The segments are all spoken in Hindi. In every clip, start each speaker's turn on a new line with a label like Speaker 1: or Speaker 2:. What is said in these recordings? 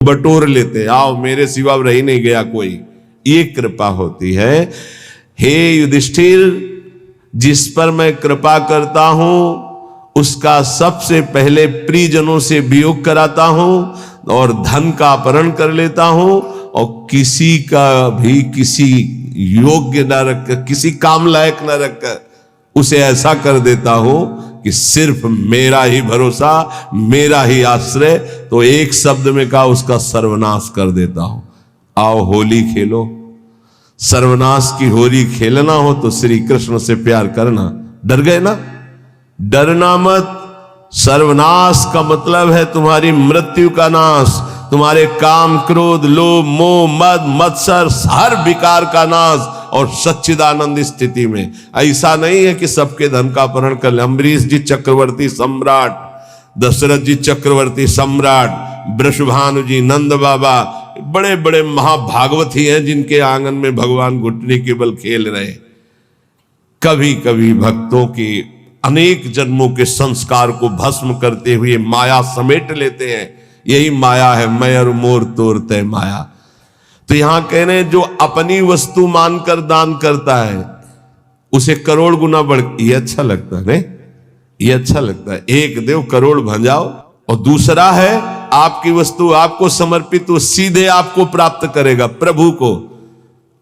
Speaker 1: बटोर लेते, आओ मेरे सिवा रह ही नहीं गया कोई। ये कृपा होती है। हे युधिष्ठिर, जिस पर मैं कृपा करता हूं उसका सबसे पहले प्रियजनों से वियोग कराता हूं और धन का अपहरण कर लेता हूं और किसी का भी किसी योग्य न रखकर, किसी काम लायक न रखकर उसे ऐसा कर देता हूं कि सिर्फ मेरा ही भरोसा, मेरा ही आश्रय। तो एक शब्द में कहा, उसका सर्वनाश कर देता हूं। आओ होली खेलो। सर्वनाश की होली खेलना हो तो श्री कृष्ण से प्यार करना। डर गए ना? डरना मत। सर्वनाश का मतलब है तुम्हारी मृत्यु का नाश, तुम्हारे काम, क्रोध, लोभ, मोह, मद, मत्सर, हर विकार का नाश और सच्चिदानंद स्थिति में। ऐसा नहीं है कि सबके धन का अपहरण कर ले। अम्बरीश जी चक्रवर्ती सम्राट, दशरथ जी चक्रवर्ती सम्राट, वृषभानु जी, नंद बाबा, बड़े बड़े महाभागवती हैं जिनके आंगन में भगवान घुटने के बल खेल रहे। कभी कभी भक्तों के अनेक जन्मों के संस्कार को भस्म करते हुए माया समेट लेते हैं। यही माया है, मैं और मोर तोड़ते माया। तो यहां कह रहे हैं, जो अपनी वस्तु मानकर दान करता है उसे करोड़ गुना बढ़। ये अच्छा लगता है नहीं? ये अच्छा लगता है। एक देव करोड़ भंजाओ। और दूसरा है, आपकी वस्तु आपको समर्पित, वो सीधे आपको प्राप्त करेगा, प्रभु को,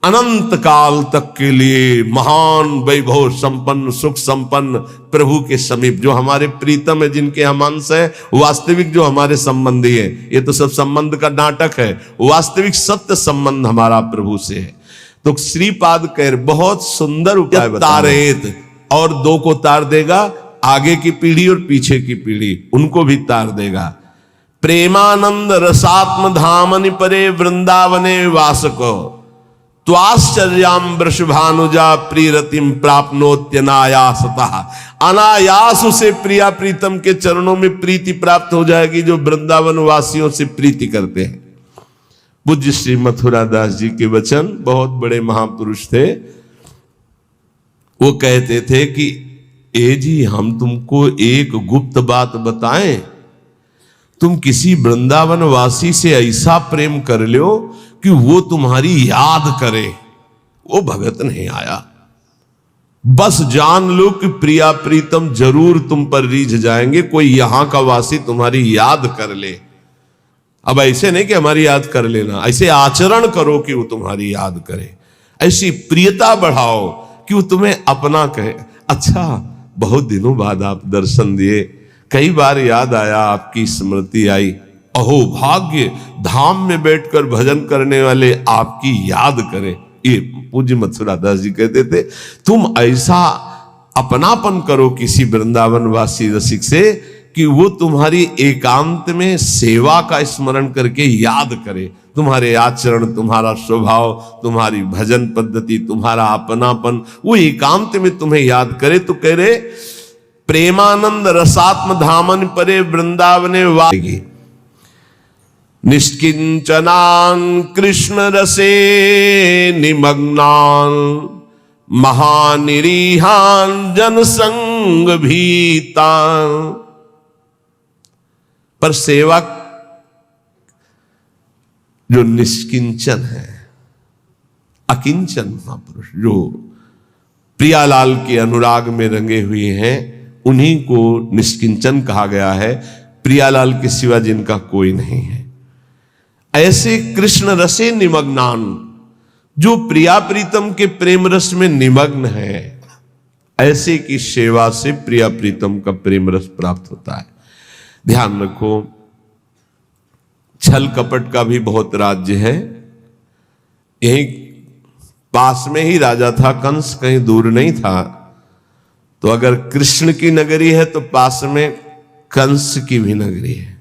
Speaker 1: अनंत काल तक के लिए महान वैभव संपन्न, सुख संपन्न प्रभु के समीप। जो हमारे प्रीतम है, जिनके हम अंश है, वास्तविक जो हमारे संबंधी है। ये तो सब संबंध का नाटक है, वास्तविक सत्य संबंध हमारा प्रभु से है। तो श्रीपाद कह बहुत सुंदर उपाय तारेत, और दो को तार देगा, आगे की पीढ़ी और पीछे की पीढ़ी, उनको भी तार देगा। प्रेमानंद रसात्म धामनि परे वृंदावने वासको त्वाश्चर्याम वृषभानुजा प्रियरतिम प्राप्नोत्यनायासतः। अनायास उसे प्रिया प्रीतम के चरणों में प्रीति प्राप्त हो जाएगी, जो वृंदावन वासियों से प्रीति करते हैं। पूज्य श्री मथुरा दास जी के वचन, बहुत बड़े महापुरुष थे। वो कहते थे कि ए जी, हम तुमको एक गुप्त बात बताएं, तुम किसी वृंदावन वासी से ऐसा प्रेम कर लो कि वो तुम्हारी याद करे। वो भगत नहीं आया, बस जान लो कि प्रिया प्रीतम जरूर तुम पर रीझ जाएंगे। कोई यहां का वासी तुम्हारी याद कर ले। अब ऐसे नहीं कि हमारी याद कर लेना, ऐसे आचरण करो कि वो तुम्हारी याद करे। ऐसी प्रियता बढ़ाओ कि वो तुम्हें अपना कहे। अच्छा, बहुत दिनों बाद आप दर्शन दिए, कई बार याद आया, आपकी स्मृति आई। अहो भाग्य, धाम में बैठकर भजन करने वाले आपकी याद करें। ये पूज्य मथुरा दास जी कहते थे, तुम ऐसा अपनापन करो किसी वृंदावन वासी रसिक से कि वो तुम्हारी एकांत में सेवा का स्मरण करके याद करे। तुम्हारे आचरण, तुम्हारा स्वभाव, तुम्हारी भजन पद्धति, तुम्हारा अपनापन, वो एकांत में तुम्हें याद करे। तो कह रहे, प्रेमानंद रसात्म धामन परे वृंदावने वागी निष्किंचनान कृष्ण रसे निमग्नान महानिरीहान जनसंग भीतान। पर सेवक जो निष्किंचन है, अकिंचन महापुरुष, जो प्रियालाल के अनुराग में रंगे हुए हैं, उन्हीं को निष्किंचन कहा गया है। प्रियालाल के सिवा जिनका कोई नहीं है। ऐसे कृष्ण रसे निमग्नान, जो प्रिया प्रीतम के प्रेम रस में निमग्न है, ऐसे की सेवा से प्रिया प्रीतम का प्रेम रस प्राप्त होता है। ध्यान रखो, छल कपट का भी बहुत राज्य है। यही पास में ही राजा था कंस, कहीं दूर नहीं था। तो अगर कृष्ण की नगरी है तो पास में कंस की भी नगरी है,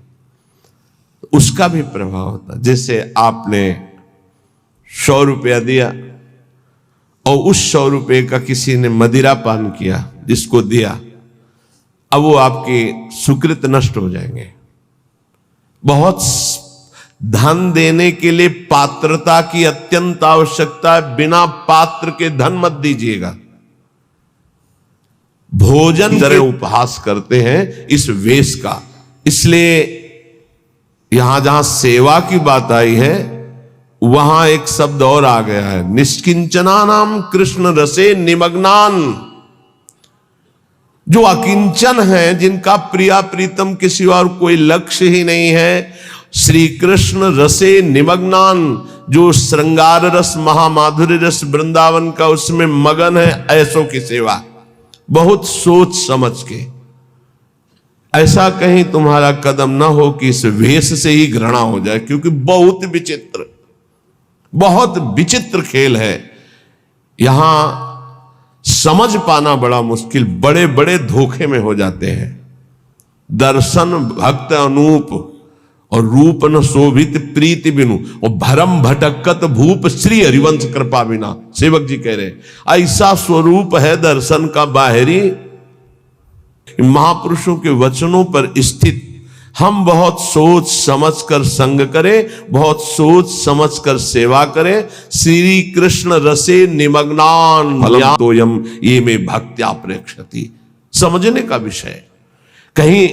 Speaker 1: उसका भी प्रभाव होता है। जैसे आपने 100 रुपया दिया और उस 100 रुपये का किसी ने मदिरा पान किया, जिसको दिया, अब वो आपके सुकृत नष्ट हो जाएंगे। बहुत धन देने के लिए पात्रता की अत्यंत आवश्यकता है। बिना पात्र के धन मत दीजिएगा। भोजन जरे उपहास करते हैं इस वेश का, इसलिए यहां जहां सेवा की बात आई है वहां एक शब्द और आ गया है, निष्किंचना नाम कृष्ण रसे निमग्नान। जो अकिंचन है, जिनका प्रिया प्रीतम के सिवा और कोई लक्ष्य ही नहीं है, श्री कृष्ण रसे निमग्नान, जो श्रृंगार रस महामाधुर्य रस वृंदावन का उसमें मगन है, ऐसों की सेवा बहुत सोच समझ के। ऐसा कहीं तुम्हारा कदम ना हो कि इस वेश से ही घृणा हो जाए, क्योंकि बहुत विचित्र खेल है। यहां समझ पाना बड़ा मुश्किल, बड़े बड़े धोखे में हो जाते हैं। दर्शन भक्त अनूप और रूप न शोभित प्रीति बिनु, और भरम भटकत भूप श्री हरिवंश कृपा बिना। सेवक जी कह रहे ऐसा स्वरूप है दर्शन का बाहरी, महापुरुषों के वचनों पर स्थित। हम बहुत सोच समझ कर संग करें, बहुत सोच समझ कर सेवा करें। श्री कृष्ण रसे निमग्नान तोयम ये में भक्त्या प्रेक्षति, समझने का विषय। कहीं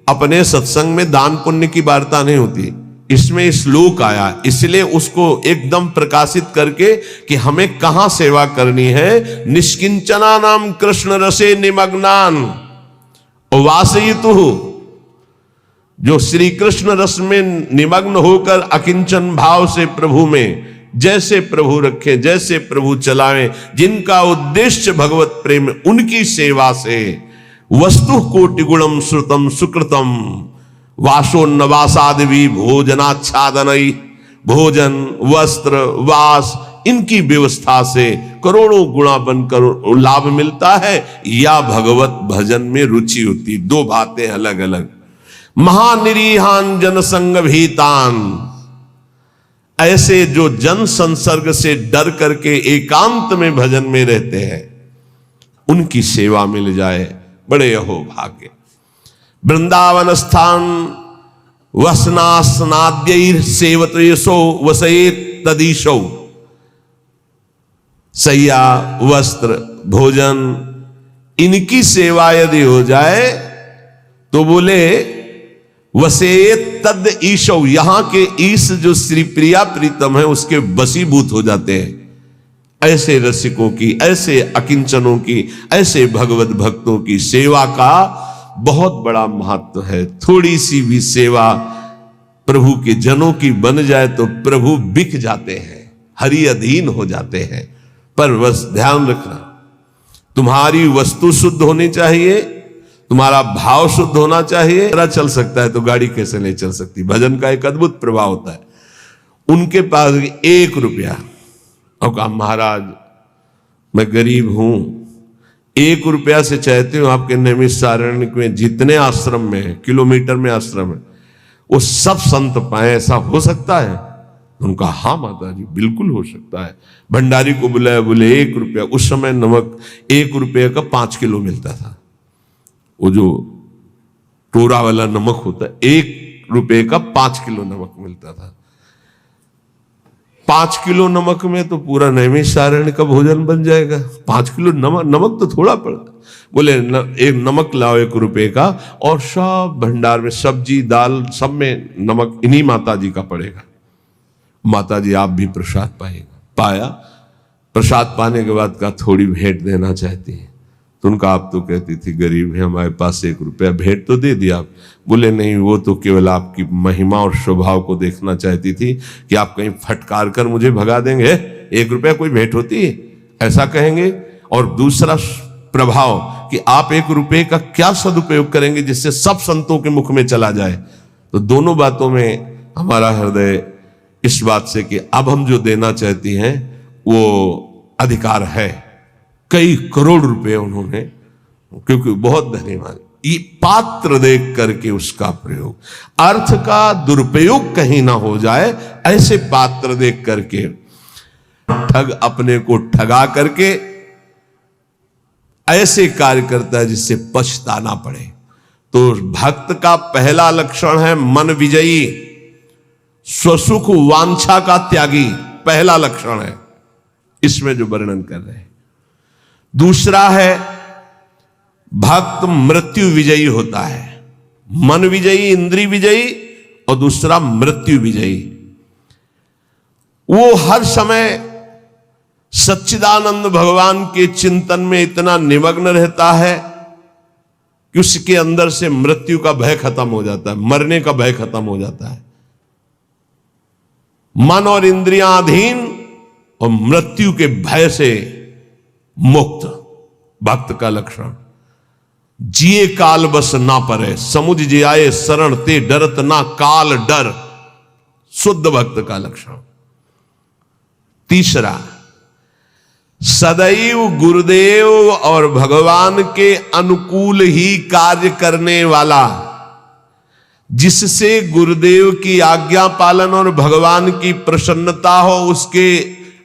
Speaker 1: अपने सत्संग में दान पुण्य की वार्ता नहीं होती, इसमें श्लोक आया इसलिए उसको एकदम प्रकाशित करके कि हमें कहां सेवा करनी है। निष्किंचना नाम कृष्ण रसे निमग्नान वासयितु, जो श्री कृष्ण रस में निमग्न होकर अकिंचन भाव से प्रभु में जैसे प्रभु रखे, जैसे प्रभु चलावे, जिनका उद्देश्य भगवत प्रेम, उनकी सेवा से वस्तु कोटि गुणम श्रुतम सुकृतम वासोन्नवासादि भोजनाच्छादनई, भोजन वस्त्र वास इनकी व्यवस्था से करोड़ों गुणा बनकर लाभ मिलता है, या भगवत भजन में रुचि होती। दो बातें अलग अलग। महानिरीहान जनसंग भीतान, ऐसे जो जन संसर्ग से डर करके एकांत में भजन में रहते हैं, उनकी सेवा मिल जाए, बड़े अहो भाग्य। वृंदावन स्थान वसनास्नाद्यैर सेवतेशो वसेत तदीशो, सैया वस्त्र भोजन इनकी सेवा यदि हो जाए तो बोले वसेत तद ईशो, यहां के ईश जो श्री प्रिया प्रीतम है उसके वशीभूत हो जाते हैं। ऐसे रसिकों की, ऐसे अकिंचनों की, ऐसे भगवत भक्तों की सेवा का बहुत बड़ा महत्व है। थोड़ी सी भी सेवा प्रभु के जनों की बन जाए तो प्रभु बिक जाते हैं, हरि अधीन हो जाते हैं। पर बस ध्यान रखना, तुम्हारी वस्तु शुद्ध होनी चाहिए, तुम्हारा भाव शुद्ध होना चाहिए। मेरा चल सकता है तो गाड़ी कैसे नहीं चल सकती। भजन का एक अद्भुत प्रभाव होता है। उनके पास 1 रुपया, और कहा महाराज मैं गरीब हूं, 1 रुपया से चाहते हो आपके नैमिषारण्य में जितने आश्रम में, किलोमीटर में आश्रम है, वो सब संत पाए, ऐसा हो सकता है? उनका हाँ माता जी बिल्कुल हो सकता है। भंडारी को बुलाया, बोले 1 रुपया। उस समय नमक 1 रुपये का 5 किलो मिलता था, वो जो टोरा वाला नमक होता है, 1 रुपये का 5 किलो नमक मिलता था। 5 किलो नमक में तो पूरा नैमिषारण्य का भोजन बन जाएगा। 5 किलो नमक तो थोड़ा पड़ता। बोले एक नमक लाओ 1 रुपये का, और सब भंडार में सब्जी दाल सब में नमक इन्हीं माता जी का पड़ेगा। माता जी आप भी प्रसाद पाएगा। पाया, प्रसाद पाने के बाद का थोड़ी भेंट देना चाहती है। तो उनका आप तो कहती थी गरीब है, हमारे पास 1 रुपया, भेंट तो दे दिया आप। बोले नहीं, वो तो केवल आपकी महिमा और स्वभाव को देखना चाहती थी कि आप कहीं फटकार कर मुझे भगा देंगे, 1 रुपया कोई भेंट होती है, ऐसा कहेंगे। और दूसरा प्रभाव कि आप 1 रुपये का क्या सदुपयोग करेंगे जिससे सब संतों के मुख में चला जाए। तो दोनों बातों में हमारा हृदय इस बात से कि अब हम जो देना चाहती हैं वो अधिकार है। कई करोड़ रुपए उन्होंने, क्योंकि बहुत धन्यवाद, ये पात्र देख करके उसका प्रयोग, अर्थ का दुरुपयोग कहीं ना हो जाए, ऐसे पात्र देख करके ठग अपने को ठगा करके ऐसे कार्य करता है जिससे पछताना पड़े। तो भक्त का पहला लक्षण है मन विजयी, स्वसुख वांछा का त्यागी, पहला लक्षण है इसमें जो वर्णन कर रहे हैं। दूसरा है भक्त मृत्यु विजयी होता है। मन विजयी, इंद्रिय विजयी और दूसरा मृत्यु विजयी। वो हर समय सच्चिदानंद भगवान के चिंतन में इतना निमग्न रहता है कि उसके अंदर से मृत्यु का भय खत्म हो जाता है, मरने का भय खत्म हो जाता है। मन और इंद्रियां अधीन और मृत्यु के भय से मुक्त, भक्त का लक्षण। जिए काल बस ना परे, समुझ जियाए शरण ते डरत ना काल डर, शुद्ध भक्त का लक्षण। तीसरा, सदैव गुरुदेव और भगवान के अनुकूल ही कार्य करने वाला, जिससे गुरुदेव की आज्ञा पालन और भगवान की प्रसन्नता हो, उसके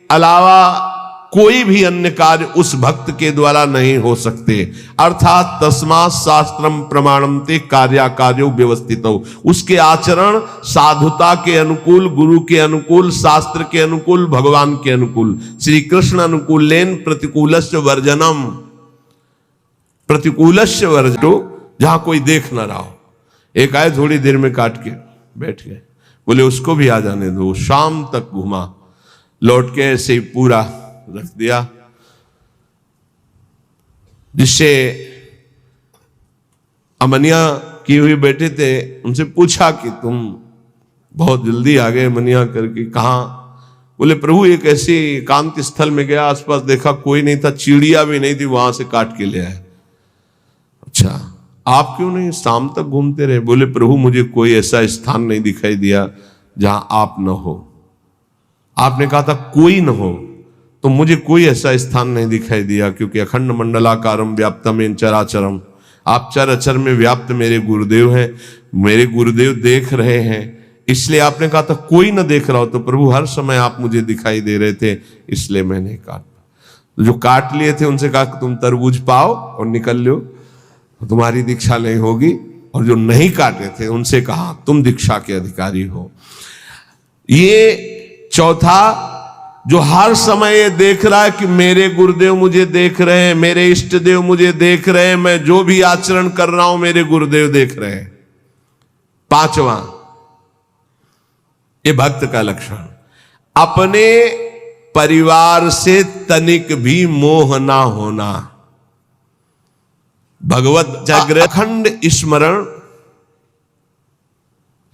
Speaker 1: अलावा कोई भी अन्य कार्य उस भक्त के द्वारा नहीं हो सकते। अर्थात तस्मात् शास्त्रम प्रमाणम ते कार्याकार्यो व्यवस्थितो, उसके आचरण साधुता के अनुकूल, गुरु के अनुकूल, शास्त्र के अनुकूल, भगवान के अनुकूल। श्री कृष्ण अनुकूलेन प्रतिकूलस्य वर्जनम, प्रतिकूलस्य वर्जो, जहां कोई देख ना रहा हो। एक आए थोड़ी देर में काट के बैठ गए, बोले उसको भी आ जाने दो। शाम तक घुमा, लौट के ऐसे ही पूरा रख दिया, जिससे अमनिया किए हुए बैठे थे, उनसे पूछा कि तुम बहुत जल्दी आ गए मनिया करके, कहां? बोले प्रभु एक ऐसे एकांत स्थल में गया, आसपास देखा कोई नहीं था, चिड़िया भी नहीं थी, वहां से काट के ले आए। अच्छा, आप क्यों नहीं शाम तक घूमते रहे? बोले प्रभु मुझे कोई ऐसा स्थान नहीं दिखाई दिया जहां आप न हो। आपने कहा था कोई न हो, तो मुझे कोई ऐसा स्थान नहीं दिखाई दिया, क्योंकि अखंड मंडलाकारम व्याप्तम येन चराचरम, आप चराचर में व्याप्त मेरे गुरुदेव हैं, मेरे गुरुदेव देख रहे हैं। इसलिए आपने कहा था कोई न देख रहा हो, तो प्रभु हर समय आप मुझे दिखाई दे रहे थे, इसलिए मैंने काटा। जो काट लिए थे उनसे कहा तुम तरबूज पाओ और निकल लो, तुम्हारी दीक्षा नहीं होगी। और जो नहीं काटे थे उनसे कहा तुम दीक्षा के अधिकारी हो। ये चौथा, जो हर समय ये देख रहा है कि मेरे गुरुदेव मुझे देख रहे हैं, मेरे इष्ट देव मुझे देख रहे हैं, मैं जो भी आचरण कर रहा हूं मेरे गुरुदेव देख रहे हैं। पांचवा, ये भक्त का लक्षण, अपने परिवार से तनिक भी मोह ना होना। भगवत जागृत अखंड स्मरण,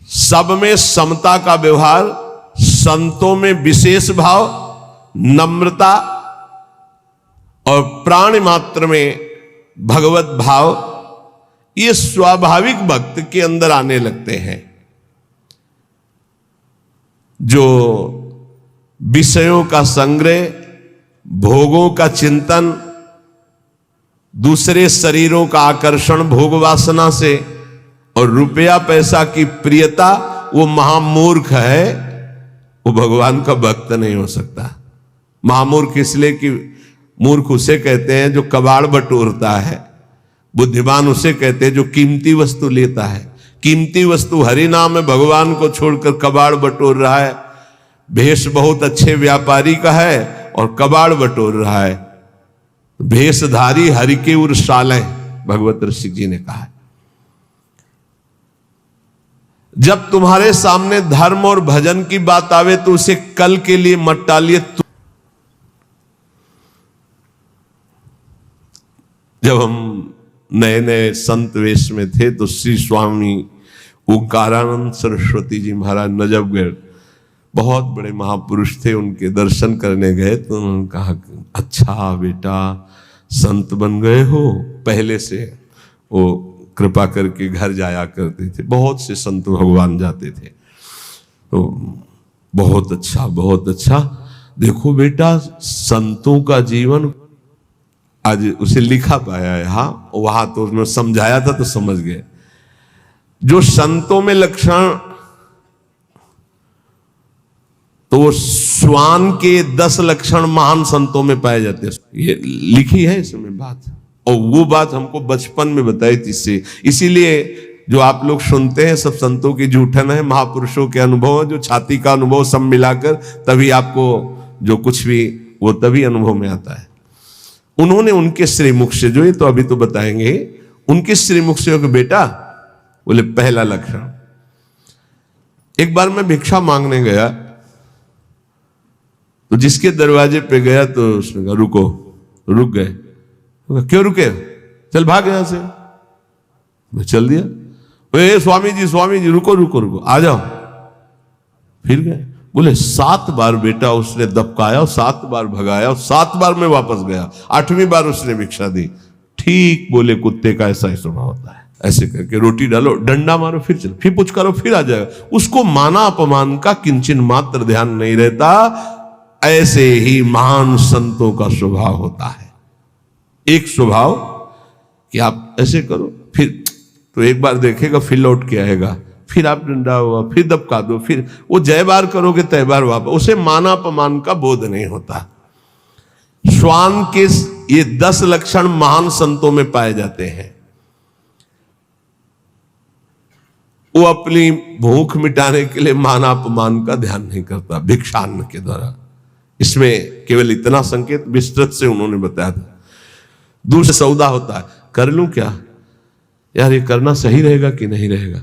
Speaker 1: सब में समता का व्यवहार, संतों में विशेष भाव, नम्रता और प्राण मात्र में भगवत भाव, ये स्वाभाविक भक्त के अंदर आने लगते हैं। जो विषयों का संग्रह, भोगों का चिंतन, दूसरे शरीरों का आकर्षण भोग वासना से और रुपया पैसा की प्रियता, वो महामूर्ख है, वो भगवान का भक्त नहीं हो सकता। महामूर्ख इसलिए कि मूर्ख उसे कहते हैं जो कबाड़ बटोरता है, बुद्धिमान उसे कहते हैं जो कीमती वस्तु लेता है। कीमती वस्तु हरि नाम में भगवान को छोड़कर कबाड़ बटोर रहा है। भेष बहुत अच्छे व्यापारी का है और कबाड़ बटोर रहा है। भेषधारी हरि के उर शालें, भगवत ऋषि जी ने कहा है। जब तुम्हारे सामने धर्म और भजन की बात आवे तो उसे कल के लिए मत टालिए। जब हम नए नए संत वेश में थे तो श्री स्वामी ओंकारानंद सरस्वती जी महाराज नजफगढ़, बहुत बड़े महापुरुष थे, उनके दर्शन करने गए तो उन्होंने कहा अच्छा बेटा संत बन गए हो। पहले से वो कृपा करके घर जाया करते थे, बहुत से संत भगवान जाते थे। तो बहुत अच्छा, बहुत अच्छा। देखो बेटा संतों का जीवन, आज उसे लिखा पाया है, हाँ वहां तो उसने समझाया था तो समझ गए। जो संतों में लक्षण, तो श्वान के 10 लक्षण महान संतों में पाए जाते हैं, ये लिखी है इसमें बात। और वो बात हमको बचपन में बताई थी इससे, इसीलिए जो आप लोग सुनते हैं सब संतों की जूठन है, महापुरुषों के अनुभव, जो छाती का अनुभव सब मिलाकर तभी आपको जो कुछ भी वो तभी अनुभव में आता है। उन्होंने उनके श्रीमुख से, जो ये तो अभी तो बताएंगे, उनके श्रीमुख से कि बेटा, बोले पहला लक्षण एक बार मैं भिक्षा मांगने गया, तो जिसके दरवाजे पे गया तो उसने कहा रुको, रुक गए। क्यों रुके? चल भाग यहां से। मैं चल दिया। स्वामी जी रुको रुको रुको, आ जाओ। फिर गए। बोले 7 बार बेटा उसने दबकाया और 7 बार भगाया और 7 बार मैं वापस गया, 8वीं बार उसने भिक्षा दी। ठीक बोले, कुत्ते का ऐसा ही स्वभाव होता है। ऐसे करके रोटी डालो, डंडा मारो, फिर चलो, फिर पुछ करो, फिर आ जाएगा। उसको माना अपमान का किंचन मात्र ध्यान नहीं रहता। ऐसे ही महान संतों का स्वभाव होता है। एक स्वभाव कि आप ऐसे करो, फिर तो एक बार देखेगा, फिर लौट के आएगा, फिर आप डंडा हुआ, फिर दबका दो, फिर वो जय बार करोगे तय बार वापस। उसे माना अपमान का बोध नहीं होता। श्वान के ये 10 लक्षण महान संतों में पाए जाते हैं। वो अपनी भूख मिटाने के लिए माना अपमान का ध्यान नहीं करता भिक्षान्न के द्वारा। इसमें केवल इतना संकेत विस्तृत से उन्होंने बताया था। दूसरा सौदा होता है, कर लूं क्या यार, ये करना सही रहेगा कि नहीं रहेगा,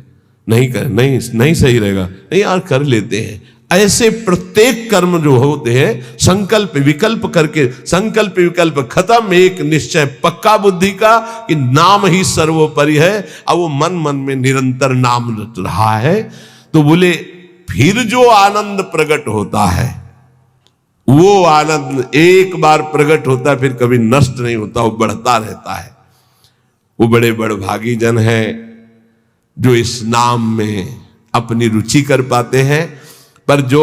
Speaker 1: नहीं सही रहेगा, नहीं यार कर लेते हैं। ऐसे प्रत्येक कर्म जो होते हैं संकल्प विकल्प करके, संकल्प विकल्प खत्म, एक निश्चय पक्का बुद्धि का कि नाम ही सर्वोपरि है। अब वो मन मन में निरंतर नाम रट रहा है। तो बोले फिर जो आनंद प्रकट होता है, वो आनंद एक बार प्रकट होता है, फिर कभी नष्ट नहीं होता, वो बढ़ता रहता है। वो बड़े बड़भागी जन हैं जो इस नाम में अपनी रुचि कर पाते हैं। पर जो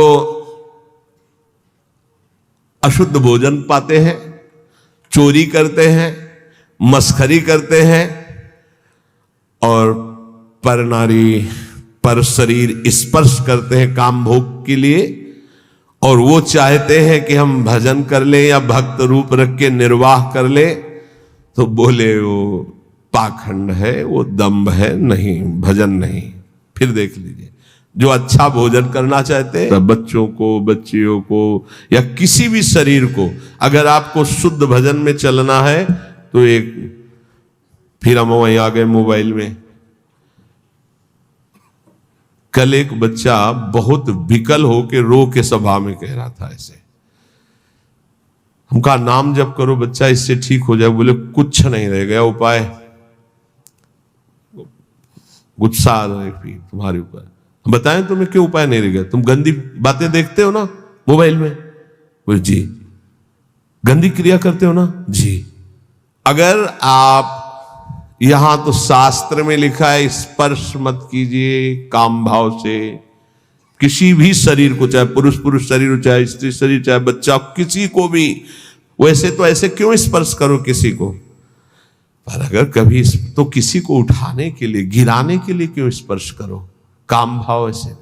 Speaker 1: अशुद्ध भोजन पाते हैं, चोरी करते हैं, मस्खरी करते हैं और पर नारी पर शरीर स्पर्श करते हैं काम भोग के लिए, और वो चाहते हैं कि हम भजन कर लें या भक्त रूप रख के निर्वाह कर लें, तो बोले वो पाखंड है, वो दंभ है, नहीं भजन नहीं। फिर देख लीजिए, जो अच्छा भोजन करना चाहते हैं बच्चों को, बच्चियों को या किसी भी शरीर को, अगर आपको शुद्ध भजन में चलना है तो एक, फिर हम वहीं आ गए मोबाइल में। कल एक बच्चा बहुत विकल होके रो के सभा में कह रहा था ऐसे, हम कहा नाम जप करो बच्चा, इससे ठीक हो जाए। बोले कुछ नहीं रह गया उपाय, गुस्सा आ रहा है फिर तुम्हारे ऊपर। हम बताएं तुम्हें क्यों उपाय नहीं रह गया? तुम गंदी बातें देखते हो ना मोबाइल में? बोले जी। गंदी क्रिया करते हो ना? जी। अगर आप, यहां तो शास्त्र में लिखा है स्पर्श मत कीजिए काम भाव से किसी भी शरीर को, चाहे पुरुष शरीर हो, चाहे स्त्री शरीर, चाहे बच्चा, किसी को भी। वैसे तो ऐसे क्यों स्पर्श करो किसी को? पर अगर कभी तो किसी को उठाने के लिए, गिराने के लिए क्यों स्पर्श करो? काम भाव ऐसे नहीं।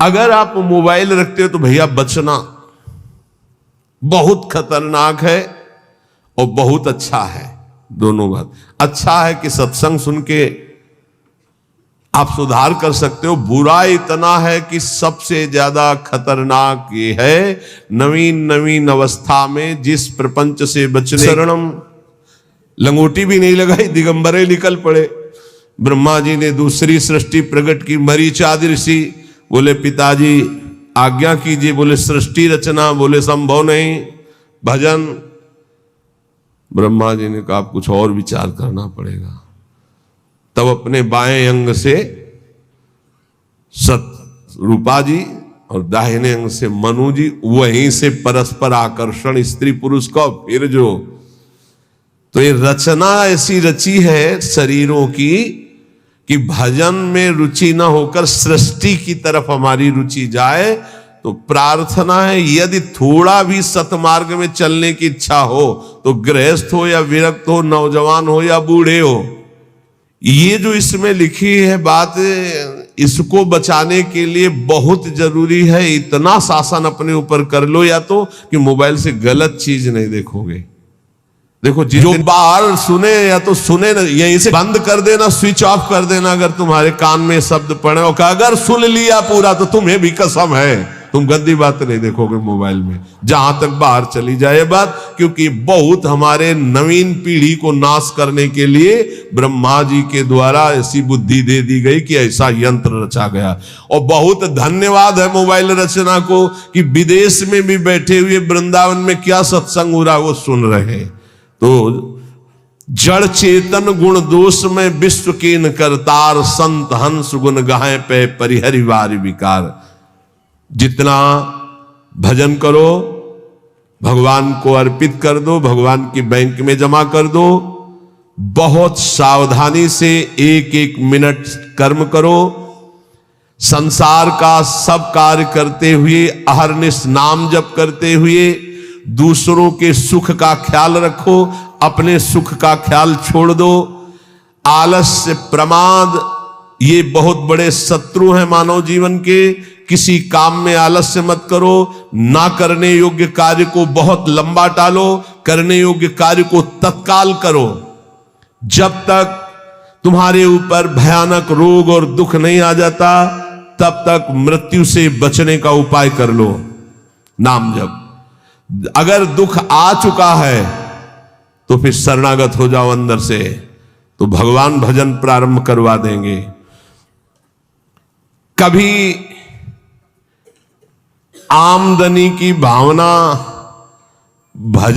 Speaker 1: अगर आप मोबाइल रखते हो तो भैया बचना, बहुत खतरनाक है और बहुत अच्छा है, दोनों बात। अच्छा है कि सत्संग सुन के आप सुधार कर सकते हो। बुरा इतना है कि सबसे ज्यादा खतरनाक ये है, नवीन अवस्था में जिस प्रपंच से बचने, शरणम लंगोटी भी नहीं लगाई, दिगंबरे निकल पड़े। ब्रह्मा जी ने दूसरी सृष्टि प्रकट की, मरीचादि ऋषि बोले पिताजी आज्ञा कीजिए, बोले सृष्टि रचना, बोले संभव नहीं, भजन। ब्रह्मा जी ने कहा कुछ और विचार करना पड़ेगा। तब अपने बाएं अंग से सत रूपा जी और दाहिने अंग से मनु जी, वहीं से परस्पर आकर्षण स्त्री पुरुष का, फिर जो तो ये रचना ऐसी रची है शरीरों की कि भजन में रुचि ना होकर सृष्टि की तरफ हमारी रुचि जाए। तो प्रार्थना है यदि थोड़ा भी सतमार्ग में चलने की इच्छा हो, तो गृहस्थ हो या विरक्त हो, नौजवान हो या बूढ़े हो, ये जो इसमें लिखी है बात, इसको बचाने के लिए बहुत जरूरी है। इतना शासन अपने ऊपर कर लो, या तो कि मोबाइल से गलत चीज नहीं देखोगे। देखो जो बाहर सुने या तो सुने ना, यहीं से बंद कर देना, स्विच ऑफ कर देना अगर तुम्हारे कान में शब्द पड़े, और अगर सुन लिया पूरा तो तुम्हें भी कसम है तुम गंदी बात नहीं देखोगे मोबाइल में, जहां तक बाहर चली जाए बात, क्योंकि बहुत हमारे नवीन पीढ़ी को नाश करने के लिए ब्रह्मा जी के द्वारा ऐसी बुद्धि दे दी गई कि ऐसा यंत्र रचा गया। और बहुत धन्यवाद है मोबाइल रचना को कि विदेश में भी बैठे हुए वृंदावन में क्या सत्संग हो रहा है वो सुन रहे हैं। तो जड़ चेतन गुण दोष में विश्व कीन करतार, संत हंस गुण गाहे पे परिहरिवार विकार। जितना भजन करो भगवान को अर्पित कर दो, भगवान की बैंक में जमा कर दो। बहुत सावधानी से एक एक मिनट कर्म करो। संसार का सब कार्य करते हुए, अहरनिश नाम जप करते हुए दूसरों के सुख का ख्याल रखो, अपने सुख का ख्याल छोड़ दो। आलस्य, प्रमाद ये बहुत बड़े शत्रु हैं मानव जीवन के। किसी काम में आलस्य मत करो। ना करने योग्य कार्य को बहुत लंबा टालो, करने योग्य कार्य को तत्काल करो। जब तक तुम्हारे ऊपर भयानक रोग और दुख नहीं आ जाता तब तक मृत्यु से बचने का उपाय कर लो, नाम जप। अगर दुख आ चुका है तो फिर शरणागत हो जाओ अंदर से, तो भगवान भजन प्रारंभ करवा देंगे। कभी आमदनी की भावना भजन